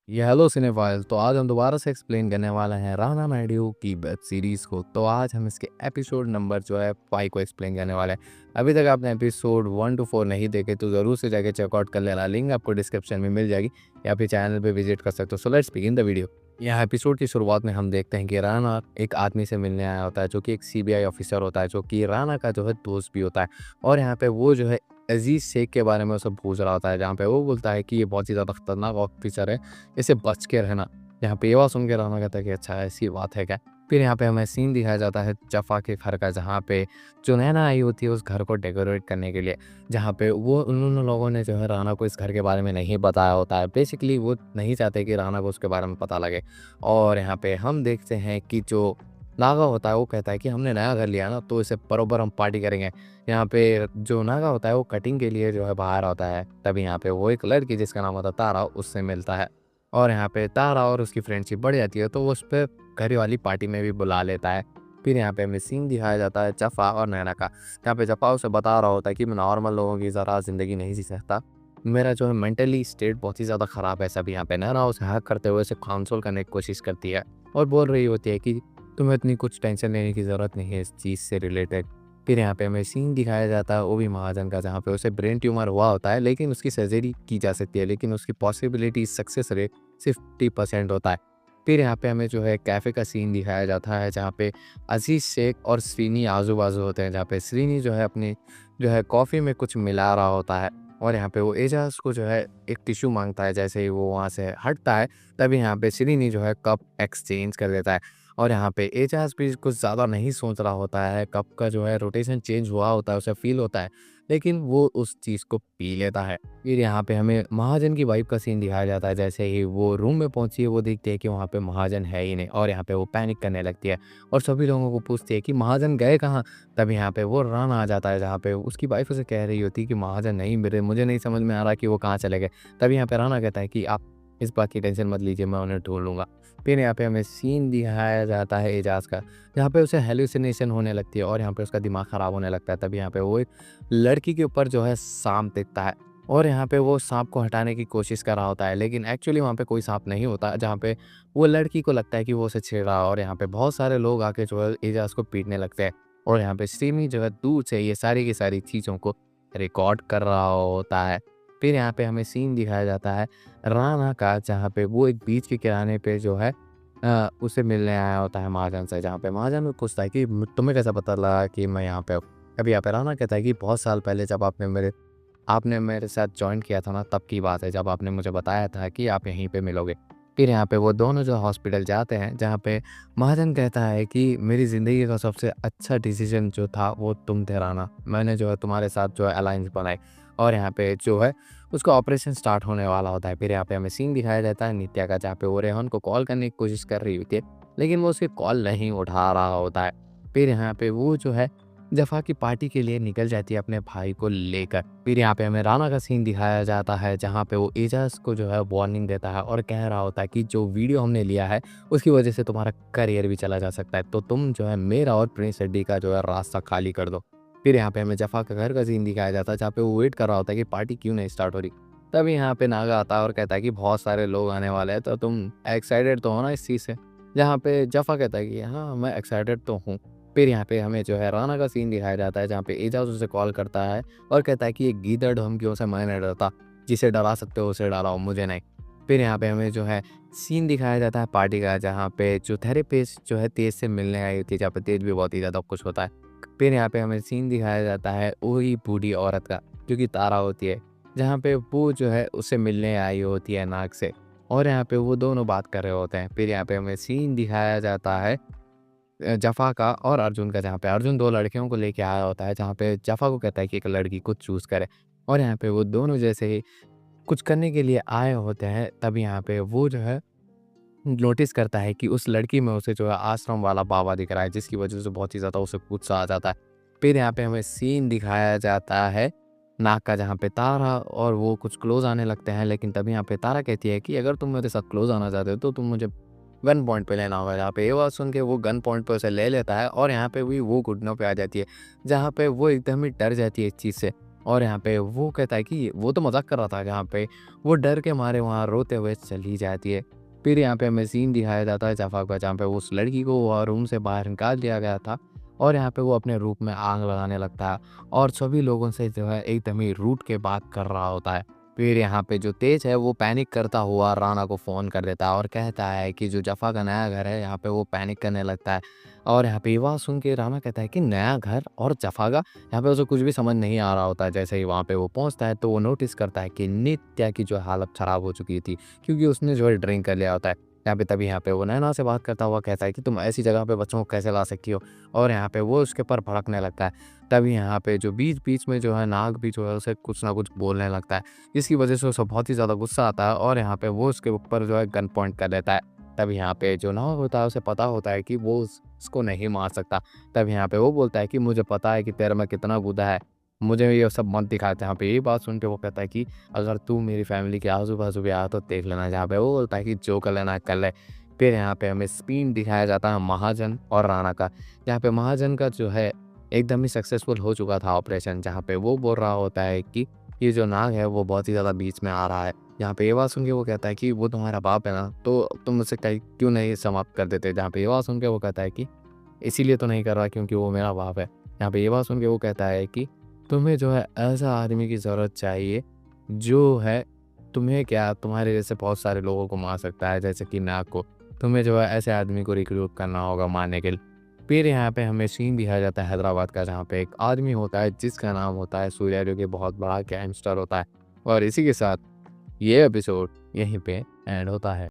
ये hello cinephile. तो आज हम दोबारा से एक्सप्लेन करने वाले हैं राना नायडू की वेब सीरीज़ को। तो आज हम इसके एपिसोड नंबर जो है 5 को एक्सप्लेन करने वाले हैं। अभी तक आपने एपिसोड 1 to 4 नहीं देखे तो ज़रूर से जाके चेकआउट कर लेना, लिंक आपको डिस्क्रिप्शन में मिल जाएगी या फिर चैनल पे विजिट कर सकते हो। So let's begin the video. यहाँ एपिसोड की शुरुआत में हम देखते हैं कि राना एक आदमी से मिलने आया होता है जो कि एक सीबीआई ऑफिसर होता है, जो कि राना का जो है दोस्त भी होता है। और यहाँ पे वो जो है अजीज़ शेख के बारे में उसे पूछ रहा होता है, जहाँ पे वो बोलता है कि ये बहुत ही ज़्यादा खतरनाक ऑफिसर है, इससे बच के रहना। यहाँ पे ये बात सुन के राना कहता है कि अच्छा ऐसी बात है क्या? फिर यहाँ पे हमें सीन दिखाया जाता है जफ़ा के घर का, जहाँ पे जो नैना आई होती है उस घर को डेकोरेट करने के लिए, जहाँ पे वो उन लोगों ने जो है राना को इस घर के बारे में नहीं बताया होता है। बेसिकली वो नहीं चाहते कि राना को उसके बारे में पता लगे। और यहाँ पे हम देखते हैं कि जो नागा होता है वो कहता है कि हमने नया घर लिया ना, तो इसे बरोबर हम पार्टी करेंगे। यहाँ पे जो नागा होता है वो कटिंग के लिए जो है बाहर आता है। तभी यहाँ पे वो एक लड़की जिसका नाम होता है तारा, उससे मिलता है। और यहाँ पे तारा और उसकी फ्रेंडशिप बढ़ जाती है, तो वो उस पे घर वाली पार्टी में भी बुला लेता है। फिर यहाँ पे हमें सीन दिखाया जाता है जफ़ा और नैना का। यहाँ पे जफ़ा उसे बता रहा होता है कि मैं नॉर्मल लोगों की ज़रा ज़िंदगी नहीं जी सकता, मेरा जो है मेंटली स्टेट बहुत ही ज़्यादा ख़राब है। सभी यहाँ पे नैना उसे हक करते हुए उसे काउंसल करने की कोशिश करती है और बोल रही होती है कि तुम्हें इतनी कुछ टेंशन लेने की ज़रूरत नहीं है इस चीज़ से रिलेटेड। फिर यहाँ पे हमें सीन दिखाया जाता है वो भी महाजन का, जहाँ पे उसे ब्रेन ट्यूमर हुआ होता है, लेकिन उसकी सर्जरी की जा सकती है, लेकिन उसकी पॉसिबिलिटी सक्सेस रेट सिर्फ 50% होता है। फिर यहाँ पे हमें जो है कैफ़े का सीन दिखाया जाता है, जहाँ पे अजीज़ शेख और श्रीनी आजू बाजू होते हैं, जहाँ पे श्रीनी जो है अपनी जो है कॉफ़ी में कुछ मिला रहा होता है। और यहाँ पे वो एजाज को जो है एक टिश्यू मांगता है। जैसे ही वो वहाँ से हटता है, तभी यहाँ पे श्रीनी जो है कप एक्सचेंज कर देता है। और यहाँ पे एजाज भी कुछ ज़्यादा नहीं सोच रहा होता है, कप का जो है रोटेशन चेंज हुआ होता है, उसे फ़ील होता है, लेकिन वो उस चीज़ को पी लेता है। फिर यहाँ पे हमें महाजन की वाइफ़ का सीन दिखाया जाता है। जैसे ही वो रूम में पहुँची है, वो देखती है कि वहाँ पे महाजन है ही नहीं, और यहाँ पे वो पैनिक करने लगती है और सभी लोगों को पूछती है कि महाजन गए कहाँ? तभी यहाँ पे वो राना आ जाता है, जहाँ पे उसकी वाइफ़ उसे कह रही होती है कि महाजन नहीं मिले, मुझे नहीं समझ में आ रहा कि वो कहाँ चले गए। तभी यहाँ पे राना कहता है कि आप इस बात की टेंशन मत लीजिए, मैं उन्हें ढूँढ लूँगा। फिर यहाँ पे हमें सीन दिखाया जाता है एजाज का, जहाँ पे उसे हेलुसिनेशन होने लगती है और यहाँ पे उसका दिमाग ख़राब होने लगता है। तभी यहाँ पे वो एक लड़की के ऊपर जो है साँप दिखता है और यहाँ पे वो साँप को हटाने की कोशिश कर रहा होता है, लेकिन एक्चुअली वहाँ पे कोई साँप नहीं होता। जहाँ पे वो लड़की को लगता है कि वो उसे छेड़ रहा है और यहाँ पे बहुत सारे लोग आके जो है एजाज को पीटने लगते हैं। और यहाँ पे स्ट्रीमी जो है दूर से ये सारी की सारी चीज़ों को रिकॉर्ड कर रहा होता है। फिर यहाँ पे हमें सीन दिखाया जाता है राना का, जहाँ पे वो एक बीच के किराने पे जो है उसे मिलने आया होता है महाजन से, जहाँ पे महाजन भी पूछता है कि तुम्हें कैसा पता लगा कि मैं यहाँ पे हूँ? अभी यहाँ पे राना कहता है कि बहुत साल पहले जब आपने मेरे साथ जॉइन किया था ना, तब की बात है, जब आपने मुझे बताया था कि आप यहीं पे मिलोगे। फिर यहाँ पे वो दोनों जो हॉस्पिटल जाते हैं, जहाँ पे महाजन कहता है कि मेरी ज़िंदगी का सबसे अच्छा डिसीजन जो था वो तुम थे राना। मैंने जो है तुम्हारे साथ जो है अलायंस बनाई और यहाँ पे जो है उसका ऑपरेशन स्टार्ट होने वाला होता है। फिर यहाँ पे हमें सीन दिखाया जाता है नित्या का, जहाँ पे वो रेहान को कॉल करने की कोशिश कर रही होती है, लेकिन वो उसकी कॉल नहीं उठा रहा होता है। फिर यहाँ पे वो जो है जफ़ा की पार्टी के लिए निकल जाती है अपने भाई को लेकर। फिर यहाँ पे हमें राना का सीन दिखाया जाता है, जहाँ पे वो एजाज को जो है वार्निंग देता है और कह रहा होता है कि जो वीडियो हमने लिया है उसकी वजह से तुम्हारा करियर भी चला जा सकता है, तो तुम जो है मेरा और प्रिंस रेड्डी का जो है रास्ता खाली कर दो। फिर यहाँ पे हमें जफ़ा का घर का सीन दिखाया जाता है, जहाँ पे वो वेट कर रहा होता है कि पार्टी क्यों नहीं स्टार्ट हो रही। तभी यहाँ पे नागा आता है और कहता है कि बहुत सारे लोग आने वाले हैं, तो तुम एक्साइटेड तो हो ना इस चीज़ से? जहाँ पे जफ़ा कहता है कि हाँ, मैं एक्साइटेड तो हूँ। फिर यहाँ पे हमें जो है राना का सीन दिखाया जाता है, जहाँ पे एजाज उसे कॉल करता है और कहता है कि ये गीदड़ धमकियों से मैं नहीं डरता, जिसे डरा सकते हो उसे डराओ, मुझे नहीं। फिर यहाँ पे हमें जो है सीन दिखाया जाता है पार्टी का, जहाँ पे जो थेरेपिस्ट जो है तेज से मिलने आई होती है, जहाँ पे तेज भी बहुत ही ज़्यादा खुश होता है। फिर यहाँ पे हमें सीन दिखाया जाता है वही बूढ़ी औरत का, जो कि तारा होती है, जहाँ पे वो जो है उससे मिलने आई होती है नाग से, और यहाँ पे वो दोनों बात कर रहे होते हैं। फिर यहाँ पे हमें सीन दिखाया जाता है जफ़ा का और अर्जुन का, जहाँ पे अर्जुन 2 लड़कियों को लेके आया होता है, जहाँ पे जफ़ा को कहता है कि एक लड़की को चूज़ करे, और यहाँ पे वो दोनों जैसे ही कुछ करने के लिए आए होते हैं, तब यहाँ पे वो जो है नोटिस करता है कि उस लड़की में उसे जो है आश्रम वाला बाबा दिख रहा है, जिसकी वजह से बहुत ही ज़्यादा उसे गुस्सा आ जाता है। फिर यहाँ पे हमें सीन दिखाया जाता है नाग का, जहाँ पे तारा और वो कुछ क्लोज़ आने लगते हैं, लेकिन तभी यहाँ पे तारा कहती है कि अगर तुम मेरे साथ क्लोज़ आना चाहते हो तो तुम मुझे गन पॉइंट पे लेना होगा। जहाँ पे ये बात सुन के वो गन पॉइंट पे उसे ले लेता है और यहाँ पे भी वो घुटनों पे आ जाती है, जहाँ पे वो एकदम ही डर जाती है इस चीज़ से। और यहाँ पे वो कहता है कि वो तो मज़ाक कर रहा था, जहाँ पे वो डर के मारे वहाँ रोते हुए चली जाती है। फिर यहाँ पे हमें सीन दिखाया जाता है जफ़ा का, जहाँ पे उस लड़की को रूम से बाहर निकाल दिया गया था और यहाँ पे वो अपने रूप में आग लगाने लगता है और सभी लोगों से जो है एकदम ही रूठ के बात कर रहा होता है। फिर यहाँ पे जो तेज है वो पैनिक करता हुआ राणा को फ़ोन कर देता है और कहता है कि जो जफ़ा का नया घर है यहाँ पे वो पैनिक करने लगता है। और यहाँ पे ये बात सुन के राणा कहता है कि नया घर और जफ़ा का, यहाँ पे उसे कुछ भी समझ नहीं आ रहा होता है। जैसे ही वहाँ पे वो पहुँचता है तो वो नोटिस करता है कि नित्या की जो हालत ख़राब हो चुकी थी, क्योंकि उसने जो है ड्रिंक कर लिया होता है। तभी यहाँ पे वो नैना से बात करता हुआ कहता है कि तुम ऐसी जगह पे बच्चों को कैसे ला सकती हो, और यहाँ पे वो उसके ऊपर भड़कने लगता है। तभी यहाँ पे जो बीच-बीच में जो है नाग भी जो है उसे कुछ ना कुछ बोलने लगता है, जिसकी वज़ह से उसे बहुत ही ज़्यादा गुस्सा आता है और यहाँ पे वो उसके ऊपर जो है गन पॉइंट कर देता है। तब यहाँ पे जो नाग होता है उसे पता होता है कि वो उसको नहीं मार सकता। तब यहाँ पे वो बोलता है कि मुझे पता है कि तेरे में कितना गुदा है, मुझे ये सब मत दिखा। जहाँ पे ये बात सुन के वो कहता है कि अगर तू मेरी फैमिली के आजू-बाजू भी आया तो देख लेना। जहाँ पे वो बोलता है कि जो कर लेना कर ले। फिर यहाँ पे हमें सीन दिखाया जाता है महाजन और राणा का। जहाँ पे महाजन का जो है एकदम ही सक्सेसफुल हो चुका था ऑपरेशन, जहाँ पे वो बोल रहा होता है कि ये जो नाग है वो बहुत ही ज़्यादा बीच में आ रहा है। यहाँ पे ये बात सुन के वो कहता है कि वो तुम्हारा बाप है ना, तो तुम उसे कहीं क्यों नहीं समाप्त कर देते। जहाँ पे ये बात सुन के वो कहता है कि इसीलिए तो नहीं कर रहा क्योंकि वो मेरा बाप है। यहाँ पे ये बात सुन के वो कहता है कि तुम्हें जो है ऐसा आदमी की ज़रूरत चाहिए जो है, तुम्हें क्या तुम्हारे जैसे बहुत सारे लोगों को मार सकता है, जैसे कि नाग को। तुम्हें जो है ऐसे आदमी को रिक्रूट करना होगा मारने के लिए। फिर यहाँ पे हमें सीन दिखाया जाता है हैदराबाद का, जहाँ पे एक आदमी होता है जिसका नाम होता है सूर्या, जो कि बहुत बड़ा गैंगस्टर होता है। और इसी के साथ ये एपिसोड यहीं पे एंड होता है।